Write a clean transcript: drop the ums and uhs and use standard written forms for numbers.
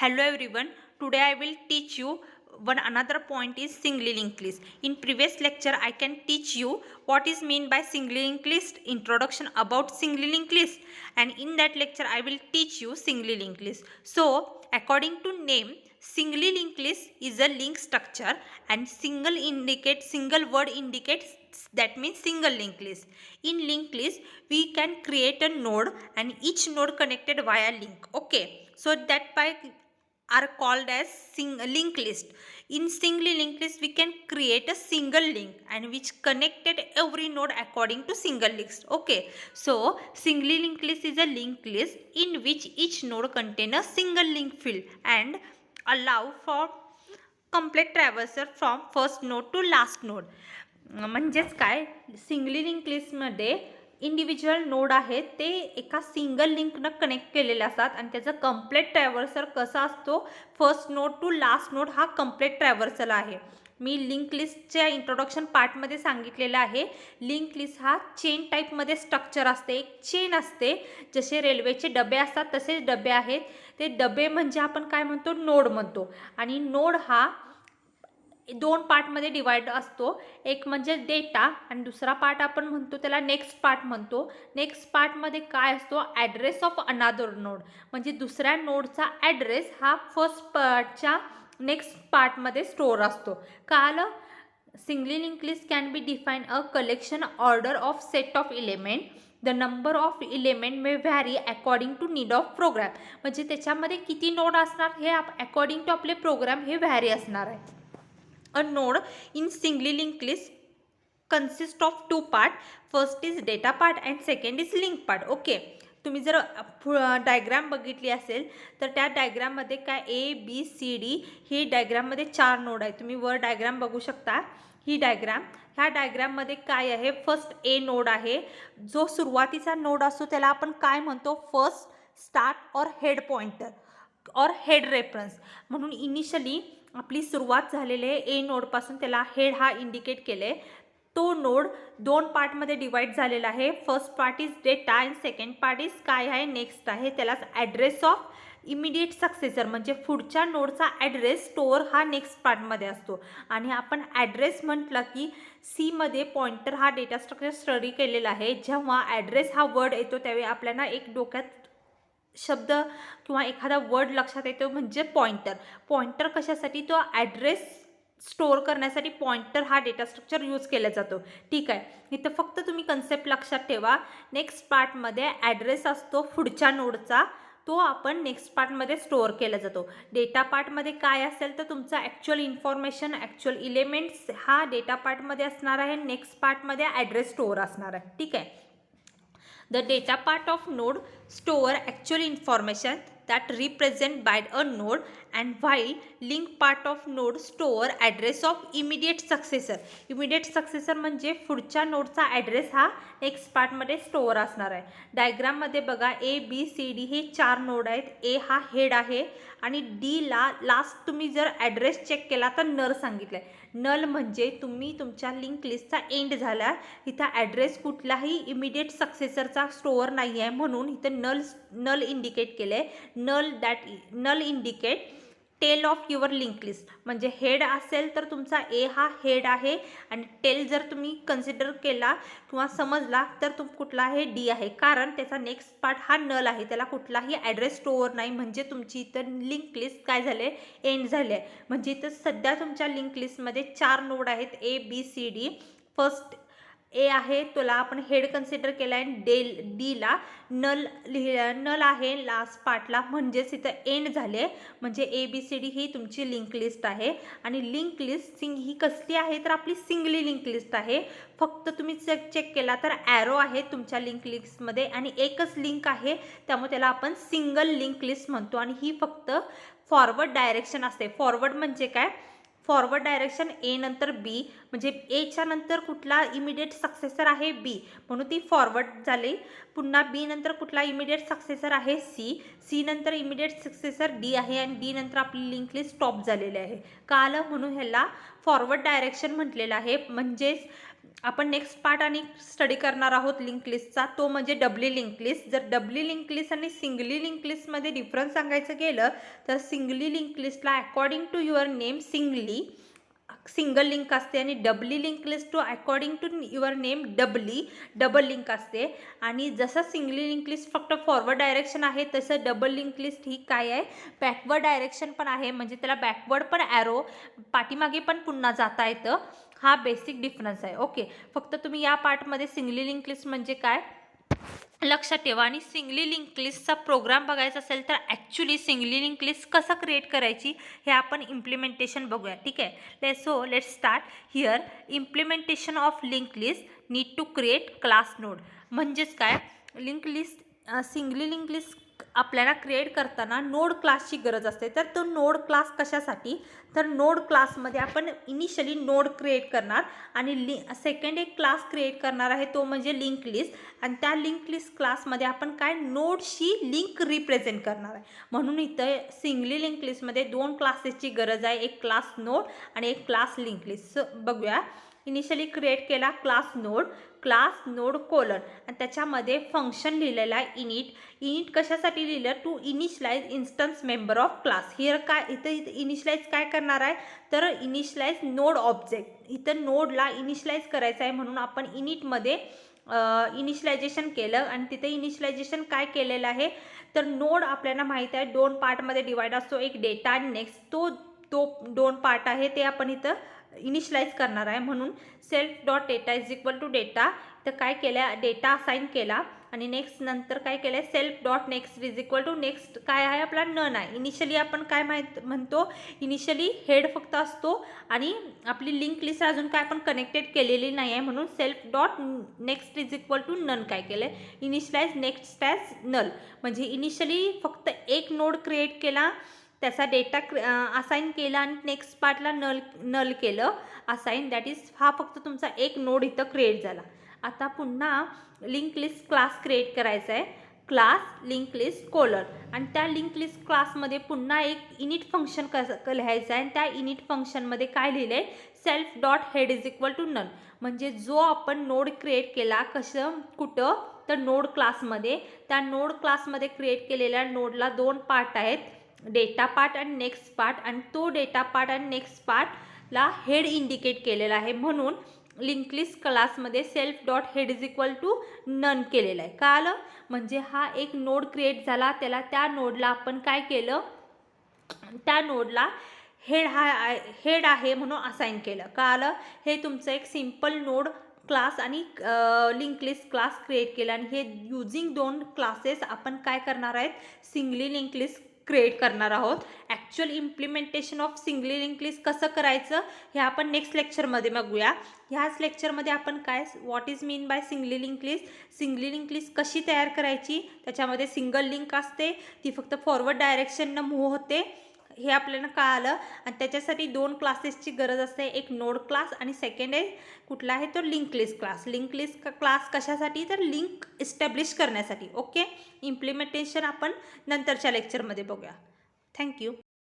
Hello everyone. Today I will teach you one another point is singly linked list. In previous lecture I can teach you what is mean by singly linked list, introduction about singly linked list, and in that lecture I will teach you singly linked list. So according to name, singly linked list is a link structure and single word indicates that means single linked list. In linked list we can create a node and each node connected via link. Okay, so that by are called as link list. In singly linked list we can create a single link and which connected every node according to single list. Okay, so singly linked list is a linked list in which each node contain a single link field and allow for complete traversal from first node to last node. म्हणजेच काय, singly link लिस्टमध्ये individual node आहेत ते एका single लिंकनं connect केलेले असतात आणि त्याचं कंप्लीट ट्रॅव्हर्सल कसा असतो, first node to last node हा कंप्लीट ट्रॅव्हर्सल आहे. मी लिंक लिस्टच्या इंट्रोडक्शन पार्टमध्ये सांगितलेलं आहे. लिंक लिस्ट हा चेन टाईपमध्ये स्ट्रक्चर असते, एक चेन असते, जसे रेल्वेचे डबे असतात तसेच डबे आहेत. ते डबे म्हणजे आपण काय म्हणतो, नोड म्हणतो. आणि नोड हा दोन पार्टमध्ये डिवाइड असतो, एक म्हणजे डेटा आणि दुसरा पार्ट आपण म्हणतो त्याला नेक्स्ट पार्ट म्हणतो. नेक्स्ट पार्टमध्ये काय असतो, ॲड्रेस ऑफ अनादर नोड, म्हणजे दुसऱ्या नोडचा ॲड्रेस हा फर्स्ट पार्टच्या नेक्स्ट पार्टमध्ये स्टोअर असतो. कळालं? Singly link list can be define a collection order of set of element. The number of element may vary according to need of program. म्हणजे त्याच्यामध्ये किती नोड असणार हे अकॉर्डिंग टू आपले प्रोग्राम हे व्हॅरी असणार आहे. A node in singly linked list consists of two part. First is data part and second is link part. Okay, तुम्ही जर डायग्राम बघितली असेल तर त्या डायग्राममध्ये काय ABCD ही डायग्राममध्ये 4 नोड आहे. तुम्ही वर डायग्राम बघू शकता. ही डायग्राम, ह्या डायग्राममध्ये काय आहे, फर्स्ट A नोड आहे. जो सुरुवातीचा नोड असतो त्याला आपण काय म्हणतो, फर्स्ट स्टार्ट और हेड पॉइंटर और हेड रेफरन्स. म्हणून इनिशियली आपली सुरुवात झालेली आहे ए नोडपासून, त्याला हेड हा इंडिकेट केले आहे. तो नोड दोन पार्टमध्ये डिवाइड झालेला आहे. First part is data and second part is काय आहे, नेक्स्ट आहे. त्यालाच ॲड्रेस ऑफ इमिडिएट सक्सेसर म्हणजे पुढच्या नोडचा ॲड्रेस स्टोअर हा नेक्स्ट पार्टमध्ये असतो. आणि आपण ॲड्रेस म्हटलं की सीमध्ये पॉइंटर हा डेटा स्ट्रक्चर स्टडी केलेला आहे. जेव्हा ॲड्रेस हा वर्ड येतो त्यावेळी आपल्याला एक डोक्यात शब्द किंवा एखादा वर्ड लक्षात येतो म्हणजे पॉइंटर. पॉइंटर कशासाठी, तो ॲड्रेस स्टोअर करण्यासाठी पॉइंटर हा डेटा स्ट्रक्चर यूज केला जातो. ठीक आहे, इथं फक्त तुम्ही कन्सेप्ट लक्षात ठेवा. नेक्स्ट पार्टमध्ये ॲड्रेस असतो पुढच्या नोडचा, तो आपण नेक्स्ट पार्टमध्ये स्टोअर केला जातो. डेटा पार्टमध्ये काय असेल तर तुमचा ॲक्च्युअल इन्फॉर्मेशन, ॲक्च्युअल इलेमेंट्स हा डेटा पार्टमध्ये असणार आहे. नेक्स्ट पार्टमध्ये ॲड्रेस स्टोअर असणार आहे. ठीक आहे. The data part of node store actual information that represent by a node, and while link part of node store address of immediate successor. Immediate successor म्हणजे पुढच्या नोडचा ॲड्रेस हा नेक्स्ट पार्टमध्ये store असणार आहे. डायग्राममध्ये बघा ABCD हे 4 नोड आहेत. ए हा हेड आहे आणि डीला लास्ट तुम्ही जर ॲड्रेस चेक केला तर नल सांगितलं आहे. नल म्हणजे तुम्ही तुमच्या लिंक लिस्टचा एंड झाला, इथं ॲड्रेस कुठलाही इमिडिएट सक्सेसरचा स्टोअर नाही आहे म्हणून इथं नल इंडिकेट केलं आहे. Null indicate tail of your link list. म्हणजे हेड असेल तर तुमचा ए हा हेड आहे आणि टेल जर तुम्ही कन्सिडर केला किंवा समजला तर कुठला आहे, डी आहे. कारण त्याचा नेक्स्ट पार्ट हा नल आहे, त्याला कुठलाही ॲड्रेस स्टोअर नाही. म्हणजे तुमची इथं लिंक लिस्ट काय झाले, एंड झाले आहे. म्हणजे इथं सध्या तुमच्या लिंक लिस्टमध्ये 4 नोड आहेत ABCD. फर्स्ट ए आहे, तुला आपण हेड कन्सिडर केला आहे. डीला नल आहे लास्ट पार्टला, म्हणजेच इथं एंड झाले. म्हणजे ABCD ही तुमची लिंक लिस्ट आहे. आणि लिंक लिस्ट ही कसली आहे तर आपली सिंगली लिंक लिस्ट आहे. फक्त तुम्ही चेक केला तर ॲरो आहे तुमच्या लिंक लिस्टमध्ये आणि एकच लिंक आहे, त्यामुळे त्याला आपण सिंगल लिंक लिस्ट म्हणतो. आणि ही फक्त फॉरवर्ड डायरेक्शन असते. फॉरवर्ड म्हणजे काय, फॉरवर्ड डायरेक्शन ए नंतर बी, म्हणजे एच्या नंतर कुठला इमिडिएट सक्सेसर आहे बी म्हणून ती फॉरवर्ड झाली. पुन्हा बी नंतर कुठला इमिडिएट सक्सेसर आहे सी नंतर इमिडिएट सक्सेसर डी आहे आणि डी नंतर आपली लिंक लिस्ट स्टॉप झालेली आहे. काल म्हणून ह्याला फॉरवर्ड डायरेक्शन म्हटलेलं आहे. म्हणजेच आपण नेक्स्ट पार्ट आणि स्टडी करणार आहोत लिंक लिस्टचा, तो म्हणजे डबली लिंक लिस्ट. जर डबली लिंक लिस्ट आणि सिंगली लिंक लिस्टमध्ये डिफरन्स सांगायचं गेलं तर सिंगली लिंक लिस्टला according to your name single link असते आणि doubly link list to according to your name double link असते. आणि जसं सिंगली लिंक लिस्ट फक्त फॉरवर्ड डायरेक्शन आहे तसं डबल लिंक लिस्ट ही काय आहे, बॅकवर्ड डायरेक्शन पण आहे. म्हणजे त्याला बॅकवर्ड पण ॲरो पाठीमागे पण पुन्हा जाता येतं. हा बेसिक डिफरन्स आहे. ओके, फक्त तुम्ही या पार्टमध्ये सिंगली लिंक लिस्ट म्हणजे काय लक्षात ठेवा. आणि सिंगली लिंक लिस्टचा प्रोग्राम बघायचा असेल तर ॲक्च्युली सिंगली लिंक लिस्ट कसं क्रिएट करायची हे आपण इम्प्लिमेंटेशन बघूया. ठीक आहे, so let's start here. Implementation of link list need to create class node. म्हणजेच काय, link list singly link list आपल्याला क्रिएट करताना नोड क्लासची गरज असते. तर तो नोड क्लास कशासाठी, तर नोड क्लासमध्ये आपण इनिशियली नोड क्रिएट करणार आणि सेकंड एक क्लास क्रिएट करणार आहे तो म्हणजे लिंक लिस्ट. आणि त्या लिंक लिस्ट क्लासमध्ये आपण काय नोडशी लिंक रिप्रेझेंट करणार आहे. म्हणून इथं सिंगली लिंक लिस्टमध्ये दोन क्लासेसची गरज आहे, एक क्लास नोड आणि एक क्लास लिंक लिस्ट. बघूया, इनिशियली क्रिएट केला क्लास नोड कोलन आणि त्याच्यामध्ये फंक्शन लिहिलेला आहे इनिट कशासाठी लिहिलं, to initialise instance member of class. Here काय इथं इनिशियलाइज काय करणार आहे, तर इनिशियलाइज नोड ऑब्जेक्ट. इथं नोडला इनिशियलाइज करायचं आहे म्हणून आपण इनिटमध्ये इनिशियलायझेशन केलं. आणि तिथे इनिशियलायझेशन काय केलेलं आहे, तर नोड आपल्याला माहीत आहे दोन पार्टमध्ये डिवाइड असतो, एक डेटा आणि नेक्स्ट. तो दोन पार्ट आहे ते आपण इथं इनिशियलाइज करणार आहे. म्हणून self dot data is equal to data. तर काय केलं, डेटा असाइन केला आणि नेक्स्ट नंतर काय केलं, self dot next is equal to next काय आहे आपला नन आहे. इनिशियली आपण काय म्हणतो, इनिशियली हेड फक्त असतो आणि आपली लिंक लिस्ट अजून काय आपण कनेक्टेड केलेली नाही आहे. म्हणून self dot next is equal to none काय केलं, इनिशियलाइज नेक्स्ट ॲज नल. म्हणजे इनिशियली फक्त एक नोड क्रिएट केला, त्याचा डेटा असाइन केला आणि नेक्स्ट पार्टला नल केलं असाइन. दॅट इज हा फक्त तुमचा एक नोड इथं क्रिएट झाला. आता पुन्हा लिंक लिस्ट क्लास क्रिएट करायचा आहे, क्लास लिंक लिस्ट कोलर. आणि त्या लिंक लिस्ट क्लासमध्ये पुन्हा एक इनिट फंक्शन लिहायचं आहे. आणि त्या इनिट फंक्शनमध्ये काय लिहिलं आहे, self dot head is equal to none. म्हणजे जो आपण नोड क्रिएट केला कुठं, तर नोड क्लासमध्ये. त्या नोड क्लासमध्ये क्रिएट केलेल्या नोडला दोन पार्ट आहेत, डेटा पार्ट आणि नेक्स्ट पार्ट. आणि तो डेटा पार्ट आणि नेक्स्ट पार्टला हेड इंडिकेट केलेला आहे. म्हणून लिंक लिस्ट क्लासमध्ये self dot head is equal to none केलेलं आहे. का आलं, म्हणजे हा एक नोड क्रिएट झाला, त्या नोडला आपण काय केलं, त्या नोडला हेड आहे म्हणून असाइन केलं. का आलं, हे तुमचं एक सिम्पल नोड क्लास आणि लिंक लिस्ट क्लास क्रिएट केला. आणि हे युजिंग दोन क्लासेस आपण काय करणार आहेत, सिंगली लिंक लिस्ट क्रिएट करणार आहोत. Actual implementation of singly link list कसं करायचं हे आपण नेक्स्ट लेक्चरमध्ये बघूया. ह्याच लेक्चरमध्ये आपण काय what is mean by singly link list कशी तयार करायची, त्याच्यामध्ये सिंगल लिंक असते, ती फक्त फॉरवर्ड डायरेक्शननं मूव्ह होते हे आपल्याला कळालं. आणि त्याच्यासाठी दोन क्लासेसची गरज असते, एक नोड क्लास आणि सेकंड आहे कुठला आहे तो link list class. Link list class कशासाठी, तर लिंक इस्टॅब्लिश करण्यासाठी. ओके, इम्प्लिमेंटेशन आपण नंतरच्या लेक्चरमध्ये बघूया. थँक्यू.